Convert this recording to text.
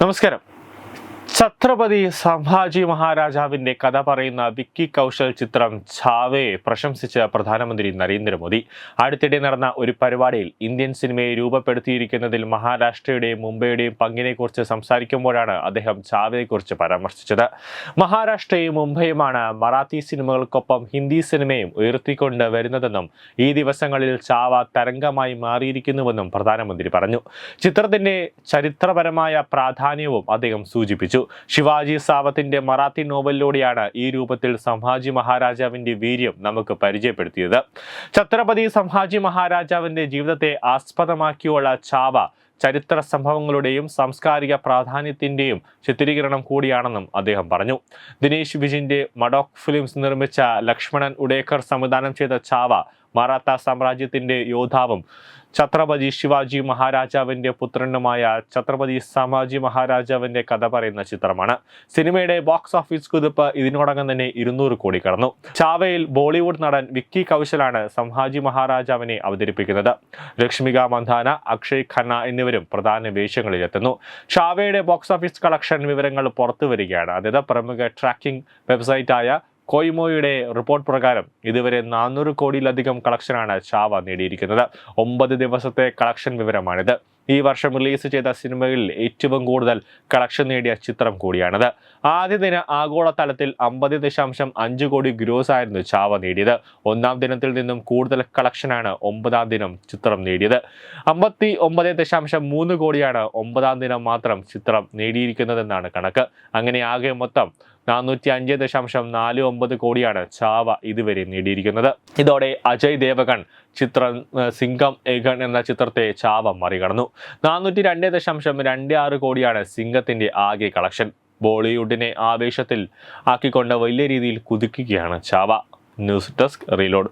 നമസ്കാരം. ഛത്രപതി സംഭാജി മഹാരാജാവിന്റെ കഥ പറയുന്ന വിക്കി കൗശൽ ചിത്രം ഛാവയെ പ്രശംസിച്ച് പ്രധാനമന്ത്രി നരേന്ദ്രമോദി. അടുത്തിടെ നടന്ന ഒരു പരിപാടിയിൽ ഇന്ത്യൻ സിനിമയെ രൂപപ്പെടുത്തിയിരിക്കുന്നതിൽ മഹാരാഷ്ട്രയുടെയും മുംബൈയുടെയും പങ്കിനെക്കുറിച്ച് സംസാരിക്കുമ്പോഴാണ് അദ്ദേഹം ഛാവയെക്കുറിച്ച് പരാമർശിച്ചത്. മഹാരാഷ്ട്രയും മുംബൈയുമാണ് മറാത്തി സിനിമകൾക്കൊപ്പം ഹിന്ദി സിനിമയും ഉയർത്തിക്കൊണ്ട് വരുന്നതെന്നും ഈ ദിവസങ്ങളിൽ ഛാവ തരംഗമായി മാറിയിരിക്കുന്നുവെന്നും പ്രധാനമന്ത്രി പറഞ്ഞു. ചിത്രത്തിന്റെ ചരിത്രപരമായ പ്രാധാന്യവും അദ്ദേഹം സൂചിപ്പിച്ചു. ശിവാജി സാവത്തിന്റെ മറാത്തി നോവലിലൂടെയാണ് ഈ രൂപത്തിൽ സംഭാജി മഹാരാജാവിന്റെ വീര്യം നമുക്ക് പരിചയപ്പെടുത്തിയത്. ഛത്രപതി സംഭാജി മഹാരാജാവിന്റെ ജീവിതത്തെ ആസ്പദമാക്കിയുള്ള ഛാവ ചരിത്ര സംഭവങ്ങളുടെയും സാംസ്കാരിക പ്രാധാന്യത്തിന്റെയും ചിത്രീകരണം കൂടിയാണെന്നും അദ്ദേഹം പറഞ്ഞു. ദിനേശ് വിജിന്റെ മഡോക് ഫിലിംസ് നിർമ്മിച്ച ലക്ഷ്മണൻ ഉഡേക്കർ സംവിധാനം ചെയ്ത ഛാവ മറാത്ത സാമ്രാജ്യത്തിന്റെ യോദ്ധാവും ഛത്രപതി ശിവാജി മഹാരാജാവിന്റെ പുത്രനുമായ ഛത്രപതി സംഭാജി മഹാരാജാവിന്റെ കഥ പറയുന്ന ചിത്രമാണ്. സിനിമയുടെ ബോക്സ് ഓഫീസ് കുതിപ്പ് ഇതിനോടകം തന്നെ 200 കോടി കടന്നു. ഛാവയിൽ ബോളിവുഡ് നടൻ വിക്കി കൗശലാണ് സംഭാജി മഹാരാജാവിനെ അവതരിപ്പിക്കുന്നത്. ലക്ഷ്മിക മന്ദാന, അക്ഷയ് ഖന്ന എന്നിവരും പ്രധാന വേഷങ്ങളിലെത്തുന്നു. ഛാവയുടെ ബോക്സ് ഓഫീസ് കളക്ഷൻ വിവരങ്ങൾ പുറത്തുവരികയാണ്. അതായത് പ്രമുഖ ട്രാക്കിംഗ് വെബ്സൈറ്റായ കൊയ്മോയുടെ റിപ്പോർട്ട് പ്രകാരം ഇതുവരെ 400 കോടിയിലധികം കളക്ഷനാണ് ഛാവ നേടിയിരിക്കുന്നത്. 9 ദിവസത്തെ കളക്ഷൻ വിവരമാണിത്. ഈ വർഷം റിലീസ് ചെയ്ത സിനിമകളിൽ ഏറ്റവും കൂടുതൽ കളക്ഷൻ നേടിയ ചിത്രം കൂടിയാണിത്. ആദ്യ ദിന ആഗോളതലത്തിൽ 50.5 കോടി ഗ്രോസ് ആയിരുന്നു ഛാവ നേടിയത്. ഒന്നാം ദിനത്തിൽ നിന്നും കൂടുതൽ കളക്ഷനാണ് 9ാം ദിനം ചിത്രം നേടിയത്. 59.3 കോടിയാണ് 9ാം ദിനം മാത്രം ചിത്രം നേടിയിരിക്കുന്നതെന്നാണ് കണക്ക്. അങ്ങനെ ആകെ മൊത്തം 405.49 കോടിയാണ് ഛാവ ഇതുവരെ നേടിയിരിക്കുന്നത്. ഇതോടെ അജയ് ദേവഗൺ ചിത്രം സിംഗം ഏഗൺ എന്ന ചിത്രത്തെ ഛാവ മറികടന്നു. 402.26 കോടിയാണ് സിംഗത്തിന്റെ ആകെ കളക്ഷൻ. ബോളിവുഡിനെ ആവേശത്തിൽ ആക്കിക്കൊണ്ട് വലിയ രീതിയിൽ കുതിക്കുകയാണ് ഛാവ. News desk reload.